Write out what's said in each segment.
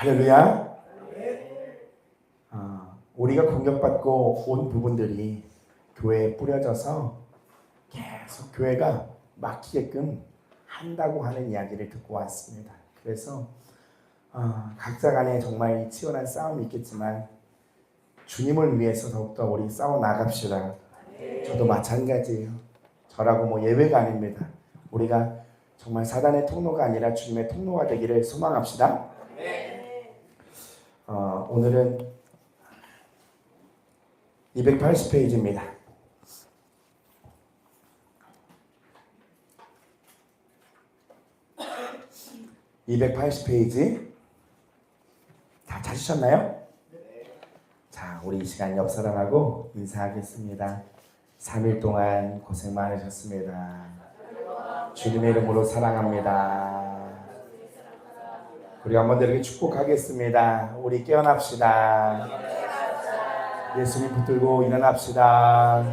할렐루야. 우리가 공격받고 온 부분들이 교회에 뿌려져서 계속 교회가 막히게끔 한다고 하는 이야기를 듣고 왔습니다. 그래서 각자 간에 정말 치열한 싸움이 있겠지만 주님을 위해서 더욱더 우리 싸워 나갑시다. 저도 마찬가지예요. 저라고 뭐 예외가 아닙니다. 우리가 정말 사단의 통로가 아니라 주님의 통로가 되기를 소망합시다. 오늘은 280페이지입니다. 280페이지 다 찾으셨나요? 자, 우리 이 시간 옆 사람하고 인사하겠습니다. 3일 동안 고생 많으셨습니다. 주님의 이름으로 사랑합니다. 우리 한번들 이렇게 축복하겠습니다. 우리 깨어납시다. 예수님 붙들고 일어납시다.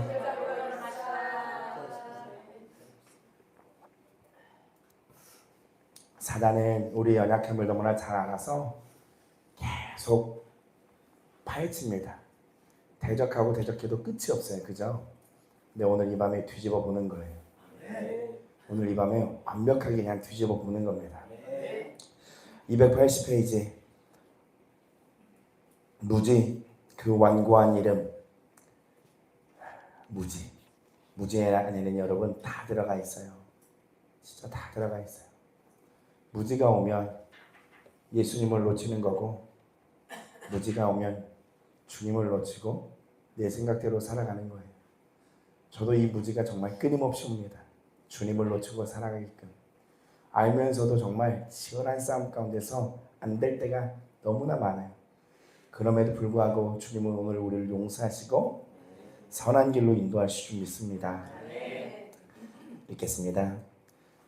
사단은 우리 연약함을 너무나 잘 알아서 계속 파헤칩니다. 대적하고 대적해도 끝이 없어요. 그죠? 근데 오늘 이 밤에 뒤집어 보는 거예요. 오늘 이 밤에 완벽하게 그냥 뒤집어 보는 겁니다. 280페이지 무지, 그 완고한 이름. 무지 안에는 여러분 다 들어가 있어요. 진짜 다 들어가 있어요. 무지가 오면 예수님을 놓치는 거고, 무지가 오면 주님을 놓치고 내 생각대로 살아가는 거예요. 저도 이 무지가 정말 끊임없이 옵니다. 주님을 놓치고 살아가게끔. 알면서도 정말 치열한 싸움 가운데서 안 될 때가 너무나 많아요. 그럼에도 불구하고 주님은 오늘 우리를 용서하시고 선한 길로 인도하실 줄 믿습니다. 읽겠습니다.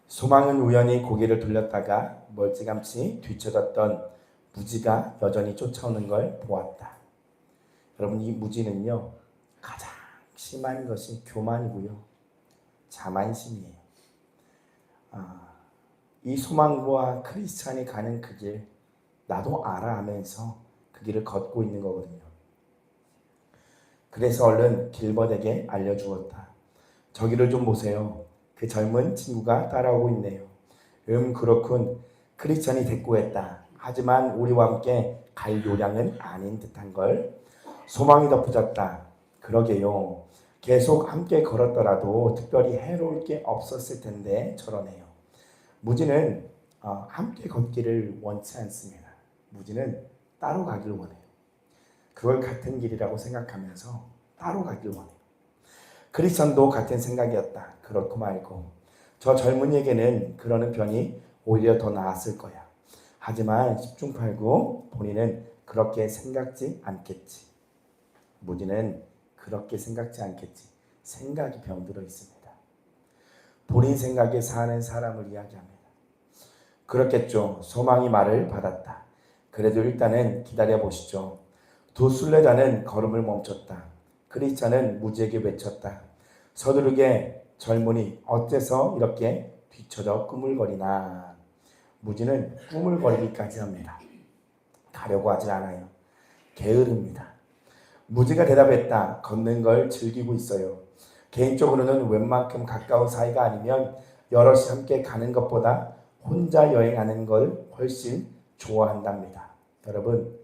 소망은 우연히 고개를 돌렸다가 멀찌감치 뒤쳐졌던 무지가 여전히 쫓아오는 걸 보았다. 여러분, 이 무지는요, 가장 심한 것이 교만이고요, 자만심이에요. 이 소망과 크리스찬이 가는 그 길, 나도 알아 하면서 그 길을 걷고 있는 거거든요. 그래서 얼른 길벗에게 알려주었다. 저기를 좀 보세요. 그 젊은 친구가 따라오고 있네요. 그렇군. 크리스찬이 대꾸했다. 하지만 우리와 함께 갈 요량은 아닌 듯한 걸. 소망이 덧붙였다. 그러게요. 계속 함께 걸었더라도 특별히 해로울 게 없었을 텐데 저러네요. 무지는 함께 걷기를 원치 않습니다. 무지는 따로 가길 원해요. 그걸 같은 길이라고 생각하면서 따로 가길 원해요. 크리스천도 같은 생각이었다. 그렇고 말고 저 젊은이에게는 그러는 편이 오히려 더 나았을 거야. 하지만 10중 8구 본인은 그렇게 생각지 않겠지. 무지는 그렇게 생각지 않겠지. 생각이 병들어 있습니다. 본인 생각에 사는 사람을 이야기합니다. 그렇겠죠. 소망이 말을 받았다. 그래도 일단은 기다려보시죠. 두 순례자는 걸음을 멈췄다. 크리스찬은 무지에게 외쳤다. 서두르게 젊은이 어째서 이렇게 뒤쳐져 꾸물거리나. 무지는 꾸물거리기까지 합니다. 가려고 하지 않아요. 게으릅니다. 무지가 대답했다. 걷는 걸 즐기고 있어요. 개인적으로는 웬만큼 가까운 사이가 아니면 여럿이 함께 가는 것보다 혼자 여행하는 걸 훨씬 좋아한답니다. 여러분,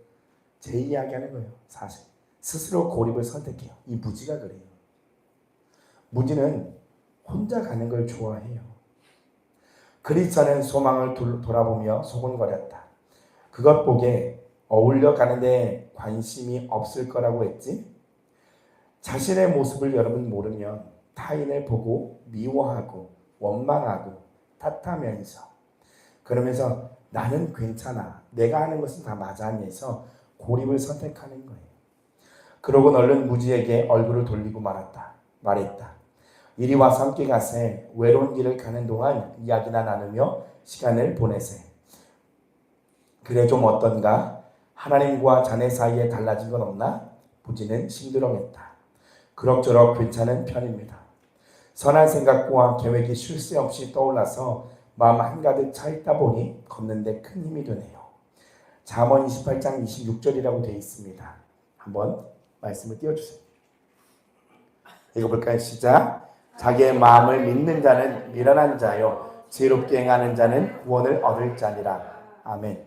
제 이야기하는 거예요. 사실 스스로 고립을 선택해요. 이 무지가 그래요. 무지는 혼자 가는 걸 좋아해요. 크리스찬은 소망을 돌아보며 소곤거렸다. 그것 보게 어울려 가는데 관심이 없을 거라고 했지? 자신의 모습을 여러분 모르면 타인을 보고 미워하고 원망하고 탓하면서, 그러면서 나는 괜찮아, 내가 하는 것은 다 맞아 하면서 고립을 선택하는 거예요. 그러고 얼른 무지에게 얼굴을 돌리고 말했다. 이리 와서 함께 가세. 외로운 길을 가는 동안 이야기나 나누며 시간을 보내세. 그래 좀 어떤가? 하나님과 자네 사이에 달라진 건 없나? 무지는 심드렁했다. 그럭저럭 괜찮은 편입니다. 선한 생각과 계획이 쉴 새 없이 떠올라서 마음 한가득 차 있다 보니 걷는데 큰 힘이 되네요. 잠언 28장 26절이라고 되어 있습니다. 한번 말씀을 띄워주세요. 읽어볼까요? 시작. 자기의 마음을 믿는 자는 미련한 자요 지혜롭게 행하는 자는 구원을 얻을 자니라. 아멘.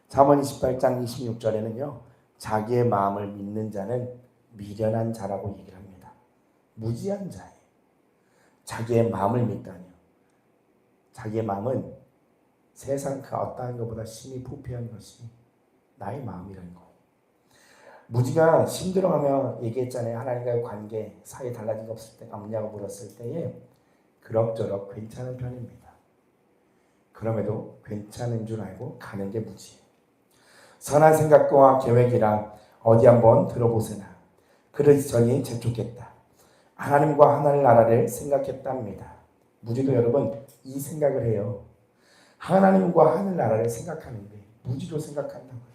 잠언 28장 26절에는요. 자기의 마음을 믿는 자는 미련한 자라고 얘기를 합니다. 무지한 자예요. 자기의 마음을 믿다니요. 자기의 마음은 세상 그 어떠한 것보다 심히 부패한 것이 나의 마음이라는 거예요. 무지가 힘들어하며 얘기했잖아요. 하나님과의 관계, 사이 달라진 거 없을 때 없냐고 물었을 때에 그럭저럭 괜찮은 편입니다. 그럼에도 괜찮은 줄 알고 가는 게 무지예요. 선한 생각과 계획이라 어디 한번 들어보세나. 그러시더니 재촉했다. 하나님과 하늘나라를 생각했답니다. 무지도 여러분 이 생각을 해요. 하나님과 하늘나라를 생각하는데 무지로 생각한다고요.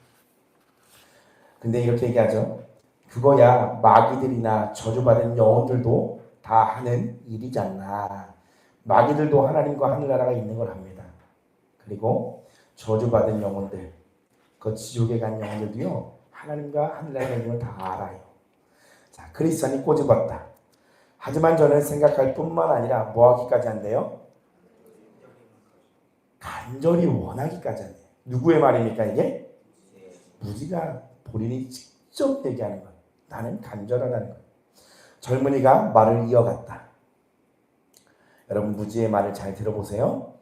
근데 이렇게 얘기하죠. 그거야 마귀들이나 저주받은 영혼들도 다 하는 일이지 않나. 마귀들도 하나님과 하늘나라가 있는 걸 합니다. 그리고 저주받은 영혼들, 그 지옥에 간 영혼들도요. 하나님과 하늘나라가 있는 걸 다 알아요. 자, 크리스천이 꼬집었다. 하지만 저는 생각할 뿐만 아니라 뭐 하기까지 한대요? 간절히 원하기까지 한대요. 누구의 말입니까 이게? 무지가 본인이 직접 얘기하는 것. 나는 간절하다는 것. 젊은이가 말을 이어갔다. 여러분 무지의 말을 잘 들어보세요.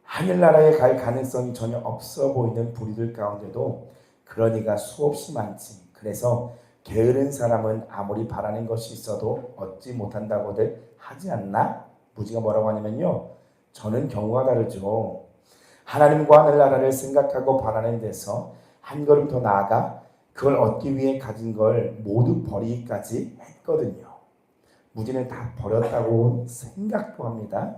하늘나라에 갈 가능성이 전혀 없어 보이는 부류들 가운데도 그런 이가 수없이 많지. 그래서 게으른 사람은 아무리 바라는 것이 있어도 얻지 못한다고들 하지 않나? 무지가 뭐라고 하냐면요. 저는 경우가 다르죠. 하나님과 하늘나라를 생각하고 바라는 데서 한 걸음 더 나아가 그걸 얻기 위해 가진 걸 모두 버리기까지 했거든요. 무지는 다 버렸다고 생각도 합니다.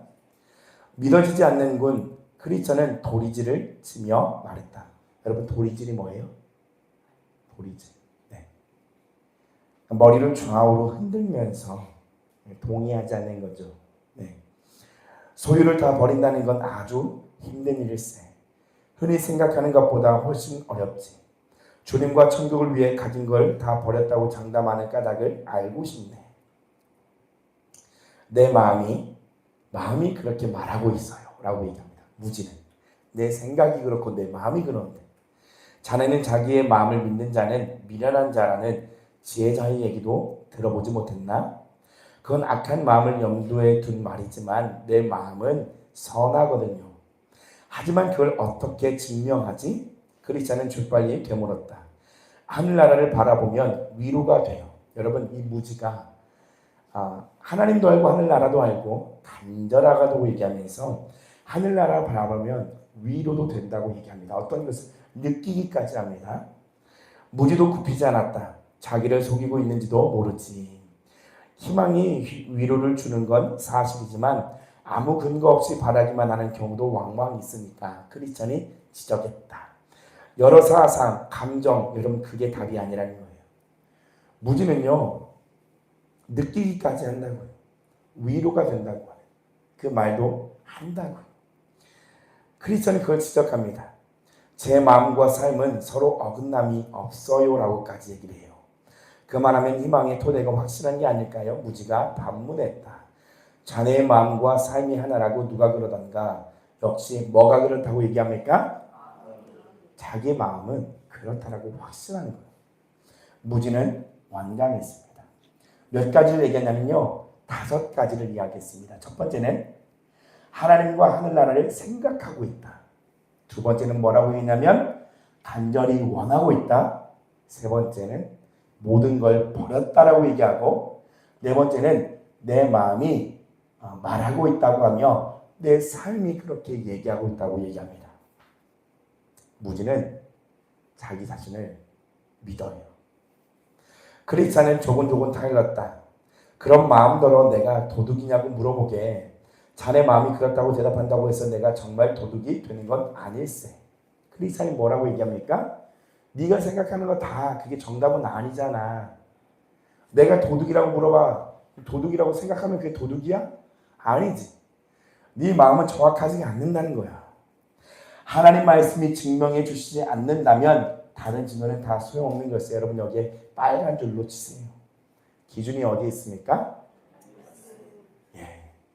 믿어지지 않는 군 크리스천은 도리질을 치며 말했다. 여러분 도리질이 뭐예요? 도리질. 네. 머리를 좌우로 흔들면서 동의하지 않는 거죠. 네. 소유를 다 버린다는 건 아주 힘든 일일세. 흔히 생각하는 것보다 훨씬 어렵지. 주님과 천국을 위해 가진 걸 다 버렸다고 장담하는 까닭을 알고 싶네. 내 마음이 그렇게 말하고 있어요 라고 얘기합니다. 무지는 내 생각이 그렇고 내 마음이 그런데 자네는 자기의 마음을 믿는 자는 미련한 자라는 지혜자의 얘기도 들어보지 못했나? 그건 악한 마음을 염두에 둔 말이지만 내 마음은 선하거든요. 하지만 그걸 어떻게 증명하지? 크리스찬은 줄빨리 되물었다. 하늘나라를 바라보면 위로가 돼요. 여러분 이 무지가 하나님도 알고 하늘나라도 알고 간절하다고 얘기하면서 하늘나라를 바라보면 위로도 된다고 얘기합니다. 어떤 것을 느끼기까지 합니다. 무지도 굽히지 않았다. 자기를 속이고 있는지도 모르지. 희망이 위로를 주는 건 사실이지만 아무 근거 없이 바라기만 하는 경우도 왕왕 있으니까 크리스천이 지적했다. 여러 사상, 감정, 여러분 그게 답이 아니라는 거예요. 무지는요. 느끼기까지 한다고요. 위로가 된다고 해요. 그 말도 한다고요. 크리스천이 그걸 지적합니다. 제 마음과 삶은 서로 어긋남이 없어요 라고까지 얘기를 해요. 그만하면 희망의 토대가 확실한 게 아닐까요? 무지가 반문했다. 자네의 마음과 삶이 하나라고 누가 그러던가. 역시 뭐가 그렇다고 얘기합니까? 자기의 마음은 그렇다라고 확신하는 거예요. 무지는 완강했습니다. 몇 가지를 얘기하냐면요. 5가지를 이야기했습니다. 첫 번째는 하나님과 하늘나라를 생각하고 있다. 두 번째는 뭐라고 했냐면 간절히 원하고 있다. 세 번째는 모든 걸 버렸다라고 얘기하고 네 번째는 내 마음이 말하고 있다고 하며 내 삶이 그렇게 얘기하고 있다고 얘기합니다. 무지는 자기 자신을 믿어요. 크리스찬은 조곤조곤 타일렀다. 그런 마음대로 내가 도둑이냐고 물어보게 자네 마음이 그렇다고 대답한다고 해서 내가 정말 도둑이 되는 건 아닐세. 크리스찬이 뭐라고 얘기합니까? 네가 생각하는 거 다 그게 정답은 아니잖아. 내가 도둑이라고 물어봐. 도둑이라고 생각하면 그게 도둑이야? 아니지. 네 마음은 정확하지 않는다는 거야. 하나님 말씀이 증명해 주시지 않는다면 다른 증거는 다 소용없는 것이에요. 여러분 여기에 빨간 줄로 치세요. 기준이 어디에 있습니까?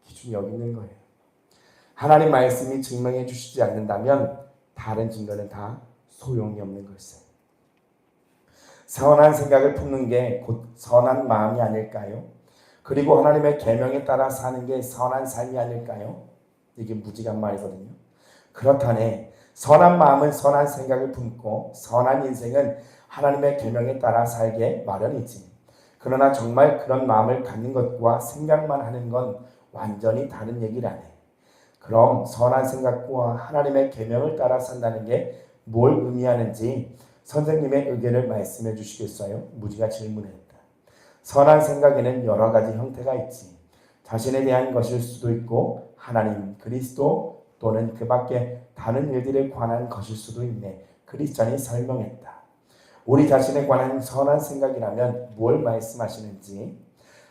기준이 여기 있는 거예요. 하나님 말씀이 증명해 주시지 않는다면 다른 증거는 다 소용이 없는 것이에요. 선한 생각을 품는 게 곧 선한 마음이 아닐까요? 그리고 하나님의 계명에 따라 사는 게 선한 삶이 아닐까요? 이게 무지한 말이거든요. 그렇다네 선한 마음은 선한 생각을 품고 선한 인생은 하나님의 계명에 따라 살게 마련이지. 그러나 정말 그런 마음을 갖는 것과 생각만 하는 건 완전히 다른 얘기라네. 그럼 선한 생각과 하나님의 계명을 따라 산다는 게 뭘 의미하는지 선생님의 의견을 말씀해 주시겠어요? 무지가 질문했다. 선한 생각에는 여러 가지 형태가 있지. 자신에 대한 것일 수도 있고 하나님, 그리스도 또는 그 밖에 다른 일들에 관한 것일 수도 있네. 크리스천이 설명했다. 우리 자신에 관한 선한 생각이라면 뭘 말씀하시는지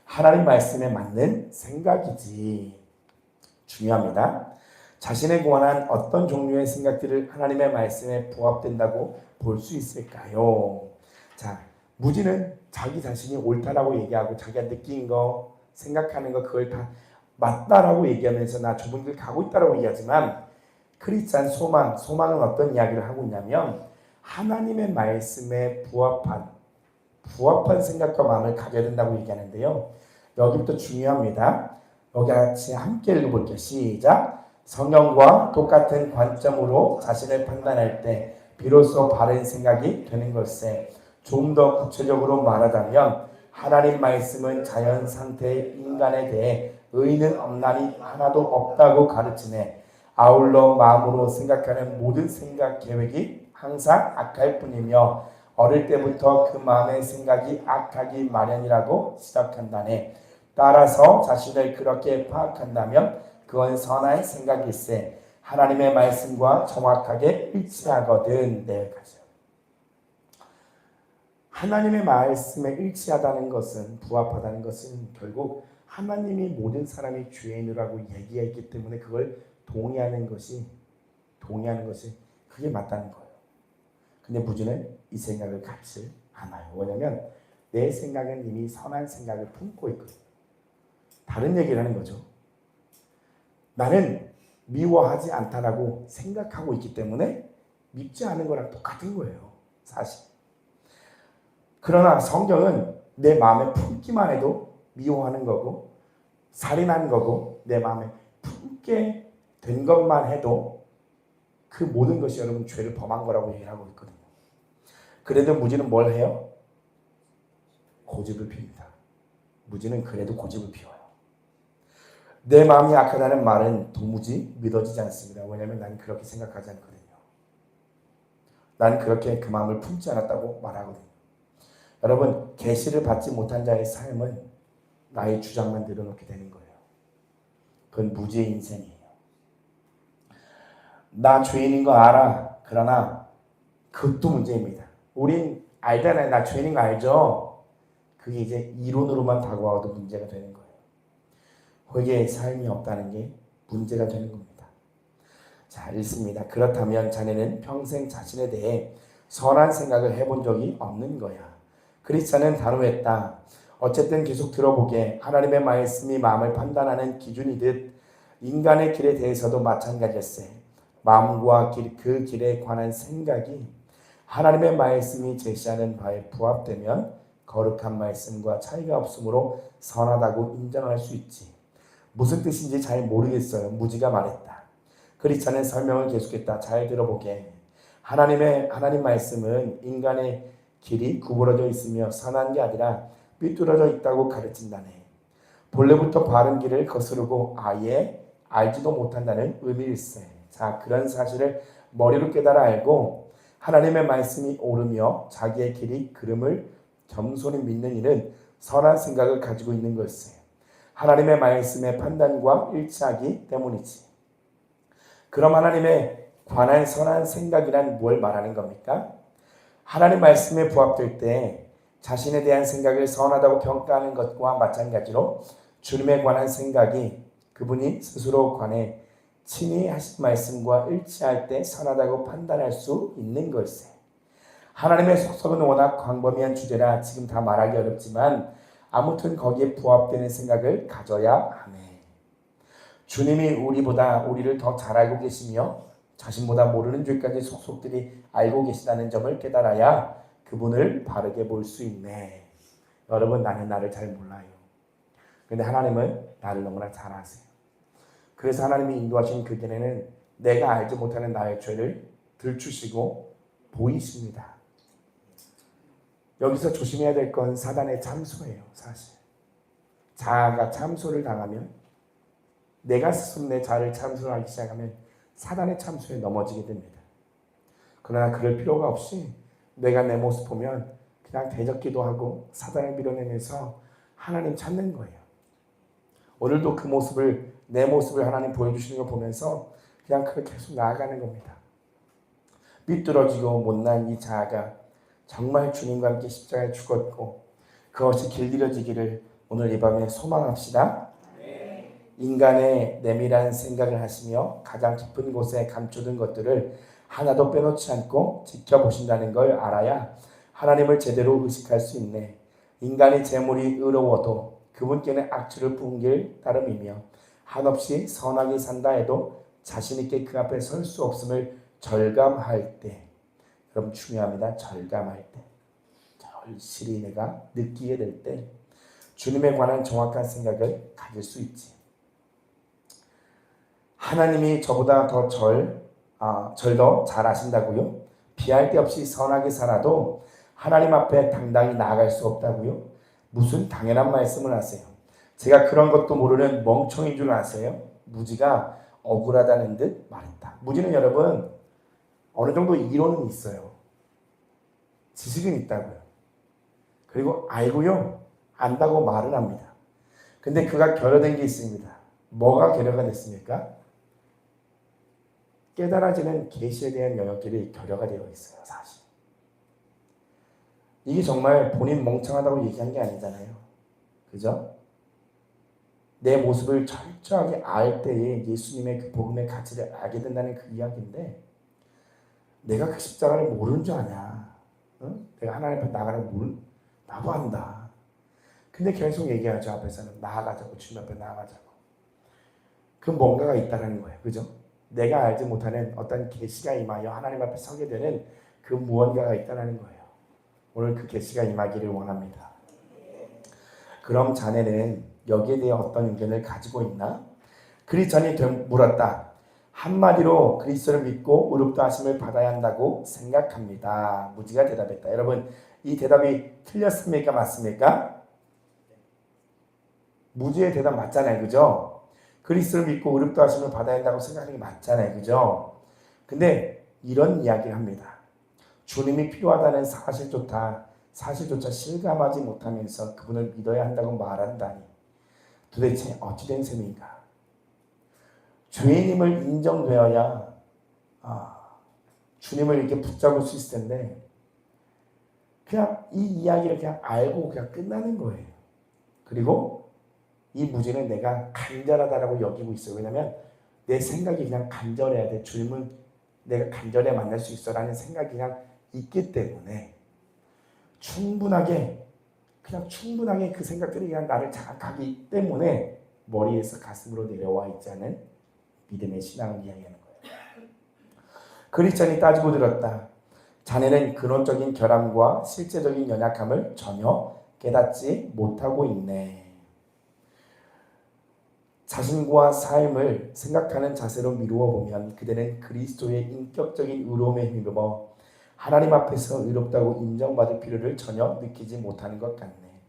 하나님 말씀에 맞는 생각이지. 중요합니다. 자신에 관한 어떤 종류의 생각들을 하나님의 말씀에 부합된다고 볼 수 있을까요? 자, 무지는 자기 자신이 옳다라고 얘기하고 자기가 느낀 거, 생각하는 거 그걸 다 맞다라고 얘기하면서 나 좁은 길 가고 있다라고 얘기하지만 크리스찬 소망은 어떤 이야기를 하고 있냐면 하나님의 말씀에 부합한 생각과 마음을 가져야 된다고 얘기하는데요. 여기부터 중요합니다. 여기 같이 함께 읽어볼게요. 시작. 성경과 똑같은 관점으로 자신을 판단할 때 비로소 바른 생각이 되는 것에 좀 더 구체적으로 말하자면 하나님 말씀은 자연 상태의 인간에 대해 의는 없나니 하나도 없다고 가르치네. 아울러 마음으로 생각하는 모든 생각 계획이 항상 악할 뿐이며 어릴 때부터 그 마음의 생각이 악하기 마련이라고 시작한다네. 따라서 자신을 그렇게 파악한다면 그건 선한 생각일세. 하나님의 말씀과 정확하게 일치하거든. 네, 가죠. 하나님의 말씀에 일치하다는 것은 부합하다는 것은 결국 하나님이 모든 사람이 죄인이라고 얘기했기 때문에 그걸 동의하는 것이 그게 맞다는 거예요. 근데 무지는 이 생각을 갖지 않아요. 왜냐하면 내 생각은 이미 선한 생각을 품고 있거든요. 다른 얘기를 하는 거죠. 나는 미워하지 않다라고 생각하고 있기 때문에 밉지 않은 거랑 똑같은 거예요. 사실. 그러나 성경은 내 마음에 품기만 해도 미워하는 거고 살인한 거고 내 마음에 품게 된 것만 해도 그 모든 것이 여러분 죄를 범한 거라고 얘기를 하고 있거든요. 그래도 무지는 뭘 해요? 고집을 피웁니다. 무지는 그래도 고집을 피워요. 내 마음이 악하다는 말은 도무지 믿어지지 않습니다. 왜냐하면 난 그렇게 생각하지 않거든요. 난 그렇게 그 마음을 품지 않았다고 말하거든요. 여러분, 계시를 받지 못한 자의 삶은 나의 주장만 내려놓게 되는 거예요. 그건 무지의 인생이에요. 나 죄인인 거 알아. 그러나 그것도 문제입니다. 우린 알잖아요. 나 죄인인 거 알죠? 그게 이제 이론으로만 다가와도 문제가 되는 거예요. 회개의 삶이 없다는 게 문제가 되는 겁니다. 자, 읽습니다. 그렇다면 자네는 평생 자신에 대해 선한 생각을 해본 적이 없는 거야. 크리스찬은 단호했다. 어쨌든 계속 들어보게. 하나님의 말씀이 마음을 판단하는 기준이듯 인간의 길에 대해서도 마찬가지였어요. 마음과 그 길에 관한 생각이 하나님의 말씀이 제시하는 바에 부합되면 거룩한 말씀과 차이가 없으므로 선하다고 인정할 수 있지. 무슨 뜻인지 잘 모르겠어요. 무지가 말했다. 크리스찬은 설명을 계속했다. 잘 들어보게. 하나님 말씀은 인간의 길이 구부러져 있으며 선한 게 아니라 삐뚤어져 있다고 가르친다네. 본래부터 바른 길을 거스르고 아예 알지도 못한다는 의미일세. 자, 그런 사실을 머리로 깨달아 알고 하나님의 말씀이 옳으며 자기의 길이 그름을 겸손히 믿는 이는 선한 생각을 가지고 있는 것이에요. 하나님의 말씀의 판단과 일치하기 때문이지. 그럼 하나님의 관한 선한 생각이란 뭘 말하는 겁니까? 하나님 말씀에 부합될 때 자신에 대한 생각을 선하다고 평가하는 것과 마찬가지로 주님에 관한 생각이 그분이 스스로 관해 친히 하신 말씀과 일치할 때 선하다고 판단할 수 있는 걸세. 하나님의 속성은 워낙 광범위한 주제라 지금 다 말하기 어렵지만 아무튼 거기에 부합되는 생각을 가져야 하네. 주님이 우리를 더 잘 알고 계시며 자신보다 모르는 죄까지 속속들이 알고 계시다는 점을 깨달아야 그분을 바르게 볼 수 있네. 여러분, 나는 나를 잘 몰라요. 근데 하나님은 나를 너무나 잘 아세요. 그래서 하나님이 인도하신 그 길에는 내가 알지 못하는 나의 죄를 들추시고 보이십니다. 여기서 조심해야 될 건 사단의 참소예요. 사실 자아가 참소를 당하면, 내가 스스로 내 자아를 참소하기 시작하면 사단의 참소에 넘어지게 됩니다. 그러나 그럴 필요가 없이 내가 내 모습 보면 그냥 대적기도 하고 사단을 밀어내면서 하나님 찾는 거예요. 오늘도 그 모습을, 내 모습을 하나님 보여주시는 걸 보면서 그냥 그렇게 계속 나아가는 겁니다. 삐뚤어지고 못난 이 자아가 정말 주님과 함께 십자가에 죽었고 그것이 길들여지기를 오늘 이 밤에 소망합시다. 인간의 내밀한 생각을 하시며 가장 깊은 곳에 감춰둔 것들을 하나도 빼놓지 않고 지켜보신다는 걸 알아야 하나님을 제대로 의식할 수 있네. 인간의 재물이 의로워도 그분께는 악취를 풍길 따름이며 한없이 선하게 산다 해도 자신있게 그 앞에 설 수 없음을 절감할 때, 여러분 중요합니다. 절감할 때, 절실히 내가 느끼게 될 때 주님에 관한 정확한 생각을 가질 수 있지. 하나님이 저보다 더 절 더 잘 아신다고요? 비할 데 없이 선하게 살아도 하나님 앞에 당당히 나아갈 수 없다고요? 무슨 당연한 말씀을 하세요? 제가 그런 것도 모르는 멍청인 줄 아세요? 무지가 억울하다는 듯 말했다. 무지는 여러분 어느 정도 이론은 있어요. 지식은 있다고요. 그리고 알고요. 안다고 말은 합니다. 근데 그가 결여된 게 있습니다. 뭐가 결여가 됐습니까? 깨달아지는 계시에 대한 영역들이 결여가 되어 있어요. 사실 이게 정말 본인 멍청하다고 얘기한 게 아니잖아요. 그죠? 내 모습을 철저하게 알 때에 예수님의 그 복음의 가치를 알게 된다는 그 이야기인데, 내가 그 십자가를 모르는 줄 아냐? 응? 내가 하나님 앞에 나가는 걸 나도 안다. 근데 계속 얘기하죠. 앞에서는 나아가자고, 주님 앞에 나아가자고. 그 뭔가가 있다는 거예요. 그죠? 내가 알지 못하는 어떤 계시가 임하여 하나님 앞에 서게 되는 그 무언가가 있다는 거예요. 오늘 그 계시가 임하기를 원합니다. 그럼 자네는 여기에 대해 어떤 의견을 가지고 있나? 크리스천이 물었다. 한마디로 그리스도를 믿고 의롭다 하심을 받아야 한다고 생각합니다. 무지가 대답했다. 여러분, 이 대답이 틀렸습니까? 맞습니까? 무지의 대답 맞잖아요. 그죠? 그리스도를 믿고 의롭다 하심을 받아야 한다고 생각하는 게 맞잖아요. 그죠? 근데 이런 이야기를 합니다. 주님이 필요하다는 사실조차 실감하지 못하면서 그분을 믿어야 한다고 말한다니 도대체 어찌된 셈인가? 죄인임을 인정되어야 주님을 이렇게 붙잡을 수 있을 텐데 그냥 이 이야기를 그냥 알고 그냥 끝나는 거예요. 그리고 이 무지는 내가 간절하다라고 여기고 있어요. 왜냐하면 내 생각이 그냥 간절해야 돼. 주님은 내가 간절해 만날 수 있어라는 생각이 그냥 있기 때문에 충분하게 그 생각들이 그냥 나를 자극하기 때문에 머리에서 가슴으로 내려와 있지 않은 믿음의 신앙을 이야기하는 거예요. 크리스천이 따지고 들었다. 자네는 근원적인 결함과 실제적인 연약함을 전혀 깨닫지 못하고 있네. 자신과 삶을 생각하는 자세로 미루어 보면 그대는 그리스도의 인격적인 의로움에 힘입어 하나님 앞에서 의롭다고 인정받을 필요를 전혀 느끼지 못하는 것 같네.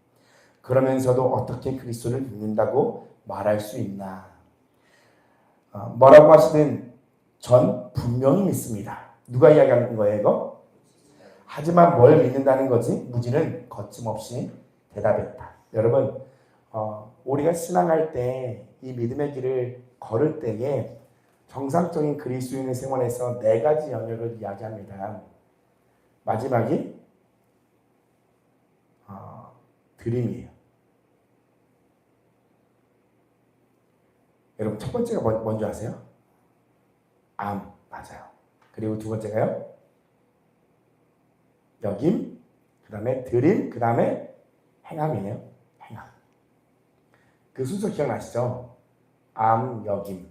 그러면서도 어떻게 그리스도를 믿는다고 말할 수 있나? 뭐라고 하시든 전 분명히 믿습니다. 누가 이야기하는 거예요 이거? 하지만 뭘 믿는다는 거지? 무지는 거침없이 대답했다. 여러분, 우리가 신앙할 때 이 믿음의 길을 걸을 때에 정상적인 그리스도인의 생활에서 4가지 영역을 이야기합니다. 마지막이 드림이에요. 여러분 첫 번째가 뭔지 아세요? 맞아요. 그리고 두 번째가요. 여김, 그 다음에 드림, 그 다음에 행함이네요. 행함. 그 순서 기억나시죠? 여김.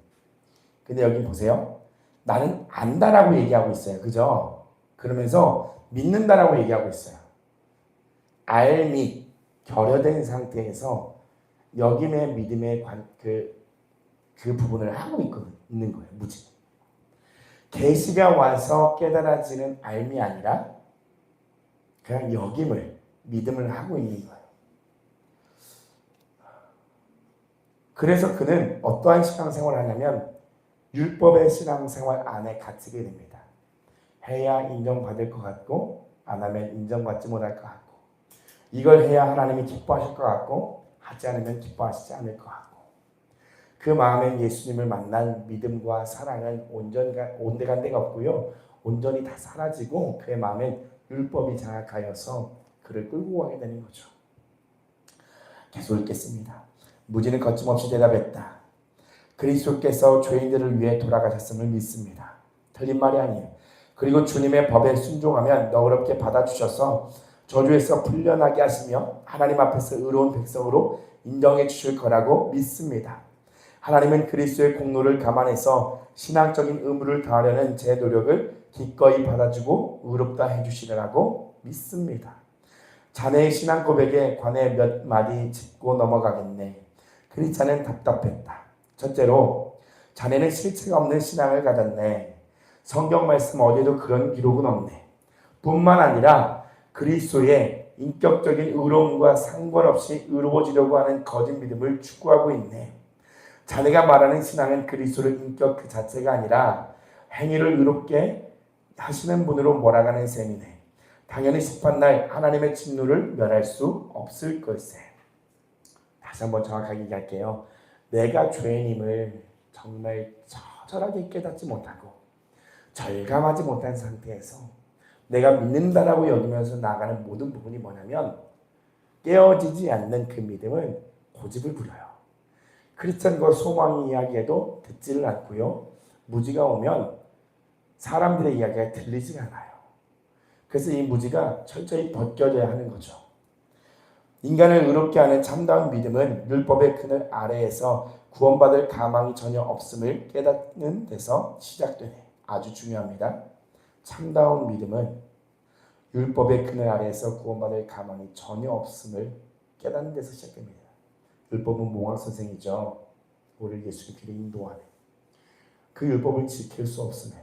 근데 여기 보세요. 나는 안다라고 얘기하고 있어요. 그죠? 그러면서 믿는다라고 얘기하고 있어요. 알미, 결여된 상태에서 여김의 믿음의 그 부분을 하고 있는 거예요. 무지. 계시가 와서 깨달아지는 알미 아니라 그냥 여김을, 믿음을 하고 있는 거예요. 그래서 그는 어떠한 신앙생활을 하냐면 율법의 신앙생활 안에 갇히게 됩니다. 해야 인정받을 것 같고 안 하면 인정받지 못할 것 같고 이걸 해야 하나님이 기뻐하실 것 같고 하지 않으면 기뻐하시지 않을 것 같고 그 마음에 예수님을 만난 믿음과 사랑은 온데간데가 없고요. 온전히 다 사라지고 그의 마음에 율법이 장악하여서 그를 끌고 가게 되는 거죠. 계속 읽겠습니다. 무지는 거침없이 대답했다. 그리스도께서 죄인들을 위해 돌아가셨음을 믿습니다. 틀린 말이 아니에요. 그리고 주님의 법에 순종하면 너그럽게 받아주셔서 저주에서 풀려나게 하시며 하나님 앞에서 의로운 백성으로 인정해 주실 거라고 믿습니다. 하나님은 그리스도의 공로를 감안해서 신앙적인 의무를 다하려는 제 노력을 기꺼이 받아주고 의롭다 해주시리라고 믿습니다. 자네의 신앙 고백에 관해 몇 마디 짚고 넘어가겠네. 크리스찬은 답답했다. 첫째로 자네는 실체가 없는 신앙을 가졌네. 성경 말씀 어디에도 그런 기록은 없네. 뿐만 아니라 그리스도의 인격적인 의로움과 상관없이 의로워지려고 하는 거짓 믿음을 추구하고 있네. 자네가 말하는 신앙은 그리스도의 인격 그 자체가 아니라 행위를 의롭게 하시는 분으로 몰아가는 셈이네. 당연히 심판날 하나님의 진노를 면할 수 없을 걸세. 다시 한번 정확하게 얘기할게요. 내가 죄인임을 정말 처절하게 깨닫지 못하고 절감하지 못한 상태에서 내가 믿는다라고 여기면서 나아가는 모든 부분이 뭐냐면 깨어지지 않는 그 믿음은 고집을 부려요. 크리스천과 소망의 이야기에도 듣지를 않고요. 무지가 오면 사람들의 이야기가 들리지가 않아요. 그래서 이 무지가 철저히 벗겨져야 하는 거죠. 인간을 의롭게 하는 참다운 믿음은 율법의 그늘 아래에서 구원받을 가망이 전혀 없음을 깨닫는 데서 시작되네. 아주 중요합니다. 참다운 믿음은 율법의 그늘 아래에서 구원받을 가망이 전혀 없음을 깨닫는 데서 시작됩니다. 율법은 몽학 선생이죠. 우리를 예수의 길에 인도하네. 그 율법을 지킬 수 없음에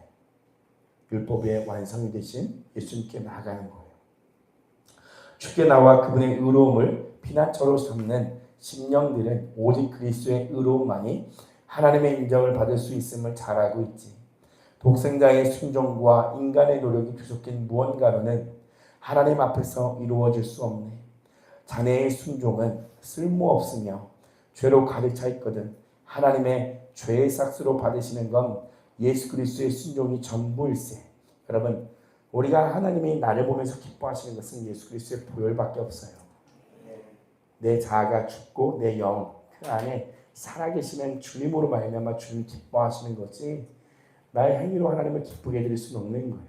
율법의 완성이 되신 예수님께 나아가는 거예요. 주께 나와 그분의 의로움을 피난처로 삼는 심령들은 오직 그리스도의 의로움만이 하나님의 인정을 받을 수 있음을 잘 알고 있지. 독생자의 순종과 인간의 노력이 부족한 무언가로는 하나님 앞에서 이루어질 수 없네. 자네의 순종은 쓸모없으며 죄로 가득 차 있거든. 하나님의 죄의 삭스로 받으시는 건 예수 그리스도의 순종이 전부일세. 여러분, 우리가 하나님이 나를 보면서 기뻐하시는 것은 예수 그리스도의 보혈밖에 없어요. 내 자아가 죽고 내 영 그 안에 살아계시는 주님으로 말미암아 주님 기뻐하시는 거지 나의 행위로 하나님을 기쁘게 해드릴 수는 없는 거예요.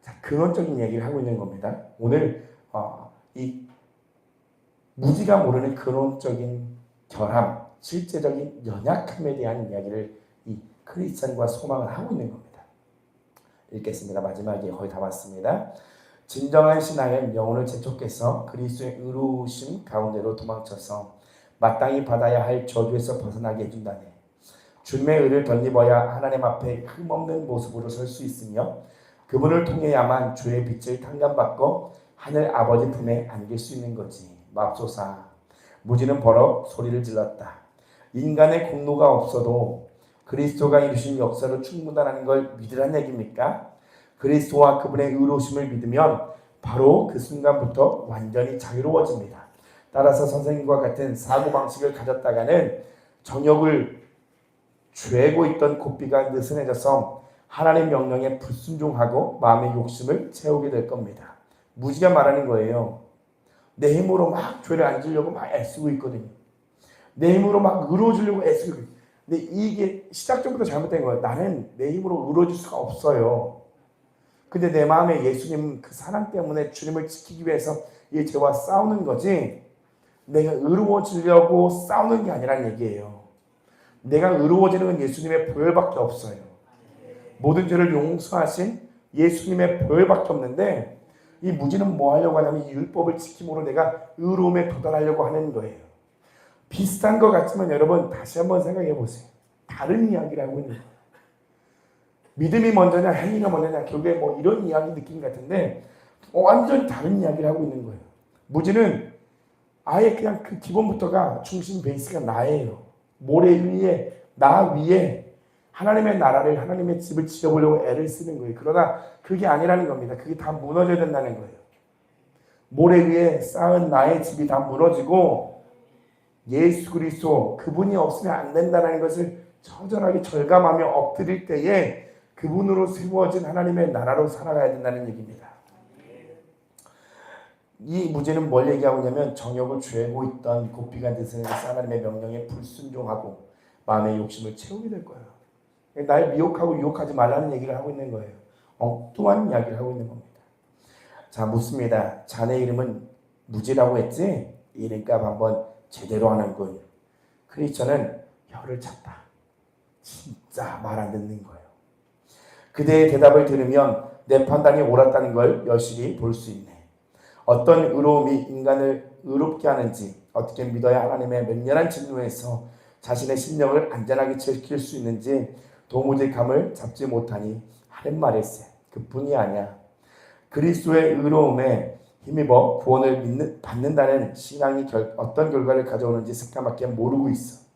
자, 근원적인 얘기를 하고 있는 겁니다. 오늘 이 무지가 모르는 근원적인 결함, 실제적인 연약함에 대한 이야기를 이 크리스찬과 소망을 하고 있는 겁니다. 읽겠습니다. 마지막에 거의 다 왔습니다. 진정한 신앙은 영혼을 재촉해서 그리스도의 의로우심 가운데로 도망쳐서 마땅히 받아야 할 저주에서 벗어나게 해준다네. 주님의 의를 덧입어야 하나님 앞에 흠없는 모습으로 설 수 있으며 그분을 통해야만 주의 빛을 탕감받고 하늘 아버지 품에 안길 수 있는 거지. 맙소사. 무지는 버럭 소리를 질렀다. 인간의 공로가 없어도 그리스도가 이루신 역사로 충분하다는 걸 믿으란 얘기입니까? 그리스도와 그분의 의로우심을 믿으면 바로 그 순간부터 완전히 자유로워집니다. 따라서 선생님과 같은 사고방식을 가졌다가는 정욕을 죄고 있던 고삐가 느슨해져서 하나님 명령에 불순종하고 마음의 욕심을 채우게 될 겁니다. 무지가 말하는 거예요. 내 힘으로 막 죄를 안 지려고 막 애쓰고 있거든요. 내 힘으로 막 의로워지려고 애쓰고 있거든요. 근데 이게 시작점부터 잘못된 거예요. 나는 내 힘으로 이루어질 수가 없어요. 근데 내 마음에 예수님 그 사랑 때문에 주님을 지키기 위해서 이 죄와 싸우는 거지, 내가 의로워지려고 싸우는 게 아니라는 얘기예요. 내가 의로워지는 건 예수님의 보혈밖에 없어요. 모든 죄를 용서하신 예수님의 보혈밖에 없는데, 이 무지는 뭐 하려고 하냐면 이 율법을 지킴으로 내가 의로움에 도달하려고 하는 거예요. 비슷한 것 같지만 여러분 다시 한번 생각해 보세요. 다른 이야기를 하고 있는 거예요. 믿음이 먼저냐 행위가 먼저냐, 결국에 뭐 이런 이야기 느낌 같은데 완전히 다른 이야기를 하고 있는 거예요. 무지는 아예 그냥 그 기본부터가 중심 베이스가 나예요. 모래 위에, 나 위에 하나님의 나라를, 하나님의 집을 지어보려고 애를 쓰는 거예요. 그러나 그게 아니라는 겁니다. 그게 다 무너져야 된다는 거예요. 모래 위에 쌓은 나의 집이 다 무너지고 예수 그리스도 그분이 없으면 안 된다는 것을 처절하게 절감하며 엎드릴 때에 그분으로 세워진 하나님의 나라로 살아가야 된다는 얘기입니다. 이 무죄는 뭘 얘기하고 있냐면 정욕을 죄고 있던 고삐가 드스는 하나님의 명령에 불순종하고 마음의 욕심을 채우게 될 거예요. 날 미혹하고 유혹하지 말라는 얘기를 하고 있는 거예요. 엉뚱한 이야기를 하고 있는 겁니다. 자, 묻습니다. 자네 이름은 무지라고 했지? 이름값 한번 제대로 하는군. 크리스천은 혀를 찼다. 진짜 말 안 듣는 거예요. 그대의 대답을 들으면 내 판단이 옳았다는 걸 여실히 볼 수 있네. 어떤 의로움이 인간을 의롭게 하는지, 어떻게 믿어야 하나님의 맹렬한 진노에서 자신의 심령을 안전하게 지킬 수 있는지 도무지 감을 잡지 못하니 하는 말일세. 그뿐이 아니야. 그리스도의 의로움에 힘입어 구원을 받는다는 신앙이 어떤 결과를 가져오는지 새까맣게 모르고 있어.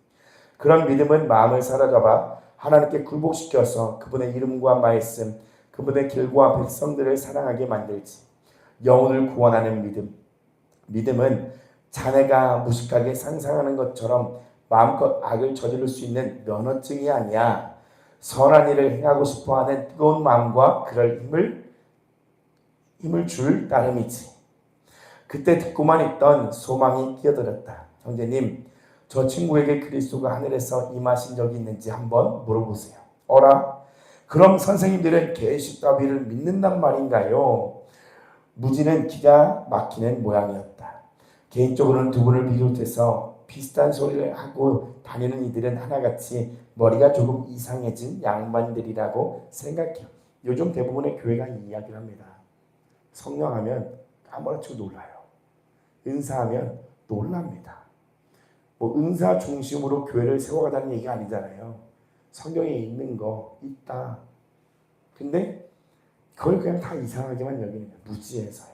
그런 믿음은 마음을 사로잡아 하나님께 굴복시켜서 그분의 이름과 말씀, 그분의 길과 백성들을 사랑하게 만들지. 영혼을 구원하는 믿음. 믿음은 자네가 무식하게 상상하는 것처럼 마음껏 악을 저지를 수 있는 면허증이 아니야. 선한 일을 행하고 싶어하는 뜨거운 마음과 그럴 힘을 줄 따름이지. 그때 듣고만 있던 소망이 끼어들었다. 형제님, 저 친구에게 그리스도가 하늘에서 임하신 적이 있는지 한번 물어보세요. 어라? 그럼 선생님들은 계시 따위를 믿는단 말인가요? 무지는 기가 막히는 모양이었다. 개인적으로는 두 분을 비롯해서 비슷한 소리를 하고 다니는 이들은 하나같이 머리가 조금 이상해진 양반들이라고 생각해요. 요즘 대부분의 교회가 이 이야기를 합니다. 성령하면 아무렇지도 놀라요. 은사하면 놀랍니다. 뭐 은사 중심으로 교회를 세워가자는 얘기가 아니잖아요. 성경에 있는 거 있다. 근데 그걸 그냥 다 이상하게만 여기는 거예요. 무지해서요.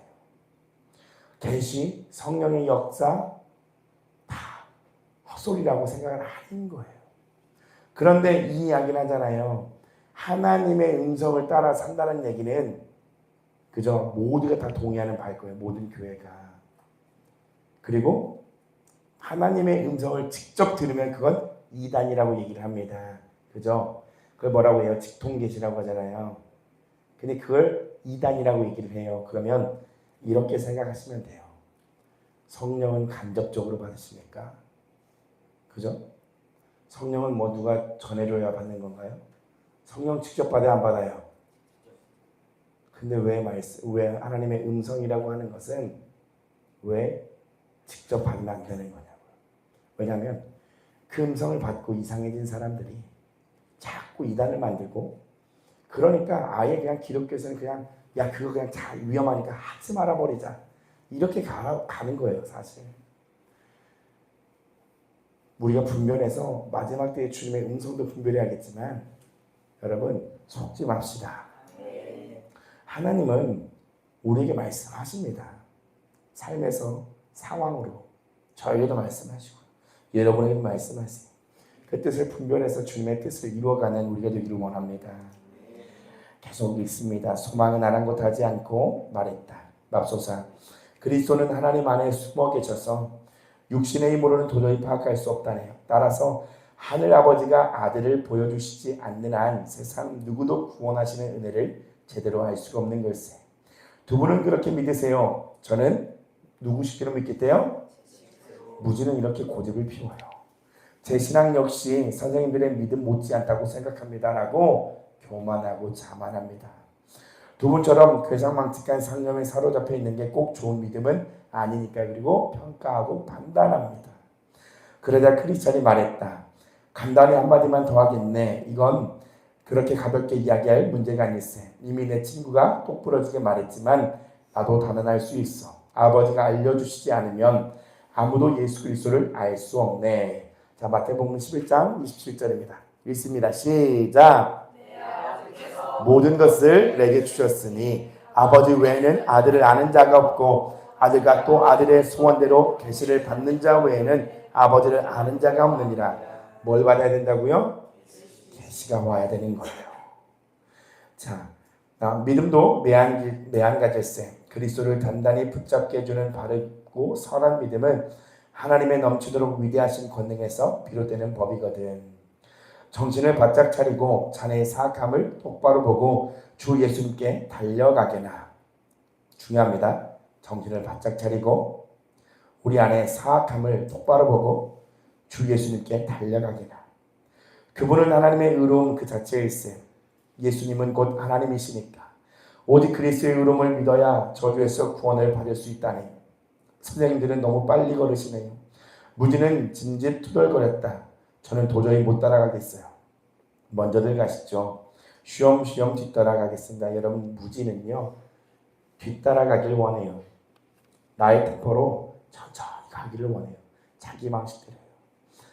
계시, 성령의 역사 다 헛소리라고 생각을 하는 거예요. 그런데 이 이야기를 하잖아요. 하나님의 음성을 따라 산다는 얘기는 그저 모두가 다 동의하는 바일 거예요. 모든 교회가. 그리고 하나님의 음성을 직접 들으면 그건 이단이라고 얘기를 합니다. 그죠? 그걸 뭐라고 해요? 직통계시라고 하잖아요. 근데 그걸 이단이라고 얘기를 해요. 그러면 이렇게 생각하시면 돼요. 성령은 간접적으로 받으십니까? 그죠? 성령은 뭐 누가 전해줘야 받는 건가요? 성령 직접 받아야 안 받아요? 근데 왜 하나님의 음성이라고 하는 것은 왜 직접 받으면 안 되는 거냐고요. 왜냐하면 그 음성을 받고 이상해진 사람들이 자꾸 이단을 만들고, 그러니까 아예 그냥 기독교에서는 그냥 야 그거 그냥 다 위험하니까 하지 말아버리자, 이렇게 가는 거예요. 사실 우리가 분별해서 마지막 때의 주님의 음성도 분별해야겠지만 여러분 속지 맙시다. 하나님은 우리에게 말씀하십니다. 삶에서 상황으로 저에게도 말씀하시고 여러분에게 말씀하세요. 그 뜻을 분별해서 주님의 뜻을 이루어가는 우리가 되기를 원합니다. 계속 읽습니다. 소망은 아랑곳하지 않고 말했다. 맙소사, 그리스도는 하나님 안에 숨어 계셔서 육신의 힘으로는 도저히 파악할 수 없다네요. 따라서 하늘 아버지가 아들을 보여주시지 않는 한 세상 누구도 구원하시는 은혜를 제대로 알 수가 없는 걸세. 두 분은 그렇게 믿으세요. 저는 누구시기로 믿겠대요? 무지는 이렇게 고집을 피워요. 제 신앙 역시 선생님들의 믿음 못지않다고 생각합니다 라고 교만하고 자만합니다. 두 분처럼 괴상망측한 상념에 사로잡혀 있는 게 꼭 좋은 믿음은 아니니까. 그리고 평가하고 판단합니다. 그러자 크리스천이 말했다. 간단히 한마디만 더 하겠네. 이건 그렇게 가볍게 이야기할 문제가 아닐세. 이미 내 친구가 똑부러지게 말했지만 나도 단언할 수 있어. 아버지가 알려주시지 않으면 아무도 예수 그리스도를 알 수 없네. 자, 마태복음 11장 27절입니다. 읽습니다. 시작. 모든 것을 내게 주셨으니 아버지 외에는 아들을 아는 자가 없고 아들과 또 아들의 소원대로 계시를 받는 자 외에는 아버지를 아는 자가 없느니라. 뭘 받아야 된다고요? 계시가 와야 되는 거예요. 자, 믿음도 매한가질세. 그리스도를 단단히 붙잡게 해주는 바르고 선한 믿음은 하나님의 넘치도록 위대하신 권능에서 비롯되는 법이거든. 정신을 바짝 차리고 자네의 사악함을 똑바로 보고 주 예수님께 달려가게나. 중요합니다. 정신을 바짝 차리고 우리 안에 사악함을 똑바로 보고 주 예수님께 달려가게나. 그분은 하나님의 의로움 그 자체일세. 예수님은 곧 하나님이시니까 오직 그리스도의 의로움을 믿어야 저주에서 구원을 받을 수 있다니. 선생님들은 너무 빨리 걸으시네요. 무지는 진짓 투덜거렸다. 저는 도저히 못 따라가겠어요. 먼저들 가시죠. 쉬엄쉬엄 뒤따라가겠습니다. 여러분, 무지는요 뒤따라가길 원해요. 나의 템포로 천천히 가기를 원해요. 자기 방식대로요.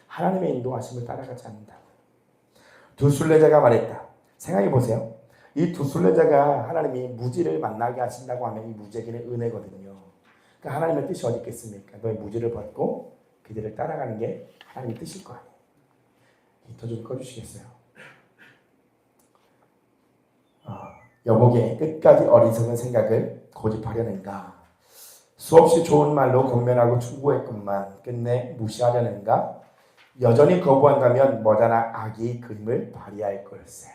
하나님의 인도하심을 따라가지 않는다. 두 순례자가 말했다. 생각해 보세요. 이 두 순례자가 하나님이 무지를 만나게 하신다고 하면 이 무지에게는 은혜거든요. 그러니까 하나님의 뜻이 어디 있겠습니까? 너의 무지를 벗고 그들을 따라가는 게 하나님의 뜻일 거 아니에요. 히터 좀 꺼주시겠어요? 여보게 끝까지 어리석은 생각을 고집하려는가? 수없이 좋은 말로 권면하고 충고했건만 끝내 무시하려는가? 여전히 거부한다면 머지않아 악이 그 힘을 발휘할 걸세.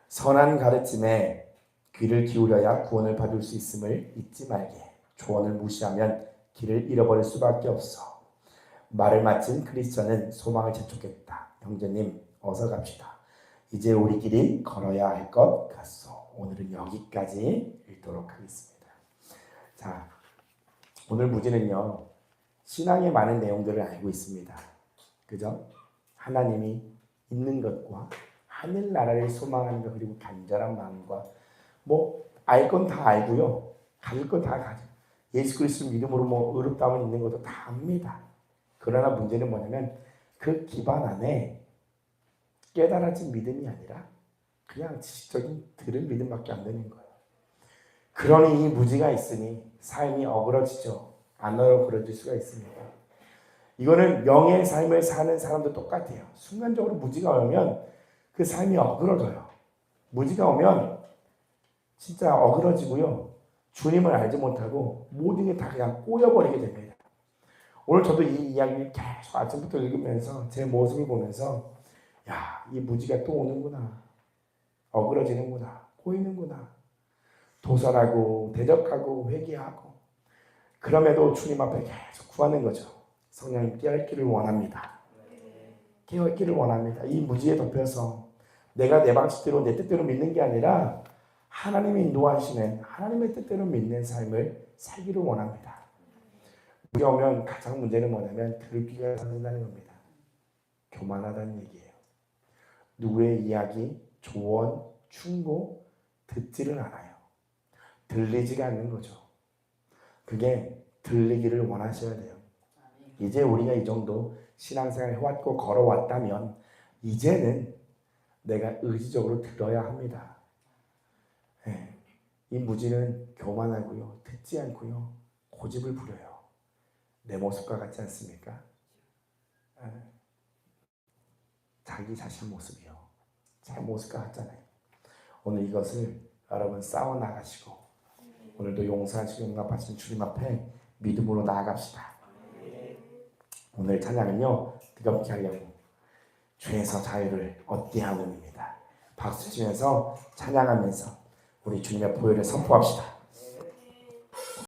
선한 가르침에 귀를 기울여야 구원을 받을 수 있음을 잊지 말게. 조언을 무시하면 길을 잃어버릴 수밖에 없어. 말을 마친 크리스천은 소망을 재촉했다. 형제님 어서 갑시다. 이제 우리끼리 걸어야 할 것 같소. 오늘은 여기까지 읽도록 하겠습니다. 자, 오늘 무지는요 신앙의 많은 내용들을 알고 있습니다. 그죠? 하나님이 있는 것과 하늘나라를 소망하는 것, 그리고 간절한 마음과 알 건 다 알고요. 가질 건 다 가져. 예수 그리스도 믿음으로 의롭다함을 있는 것도 다 압니다. 그러나 문제는 뭐냐면 그 기반 안에 깨달아진 믿음이 아니라 그냥 지식적인 들은 믿음밖에 안 되는 거예요. 그러니 이 무지가 있으니 삶이 어그러지죠. 안 어그러질 수가 있습니다. 이거는 영의 삶을 사는 사람도 똑같아요. 순간적으로 무지가 오면 그 삶이 어그러져요. 무지가 오면 진짜 어그러지고요. 주님을 알지 못하고 모든 게 다 그냥 꼬여버리게 됩니다. 오늘 저도 이 이야기를 계속 아침부터 읽으면서 제 모습을 보면서 이 무지가 또 오는구나. 어그러지는구나. 꼬이는구나. 도살하고 대적하고 회개하고 그럼에도 주님 앞에 계속 구하는 거죠. 성령님 깨어있기를 원합니다. 깨어있기를 원합니다. 이 무지에 덮여서 내가 내 방식대로 내 뜻대로 믿는 게 아니라 하나님이 인도하시는 하나님의 뜻대로 믿는 삶을 살기를 원합니다. 무지가 오면 가장 문제는 뭐냐면 들을 귀가 생긴다는 겁니다. 교만하다는 얘기예요. 누구의 이야기, 조언, 충고 듣지를 않아요. 들리지가 않는 거죠. 그게 들리기를 원하셔야 돼요. 이제 우리가 이 정도 신앙생활 해왔고 걸어왔다면 이제는 내가 의지적으로 들어야 합니다. 이 무지는 교만하고요. 듣지 않고요. 고집을 부려요. 내 모습과 같지 않습니까? 자기 자신 모습이요. 제 모습과 같잖아요. 오늘 이것을 여러분 싸워나가시고 오늘도 용서하시고 용납하신 주님 앞에 믿음으로 나아갑시다. 오늘 찬양은요. 뜨겁게 하려고 죄에서 자유를 얻게 하는입니다. 박수 치면서 찬양하면서 우리 주님의 보혈을 선포합시다.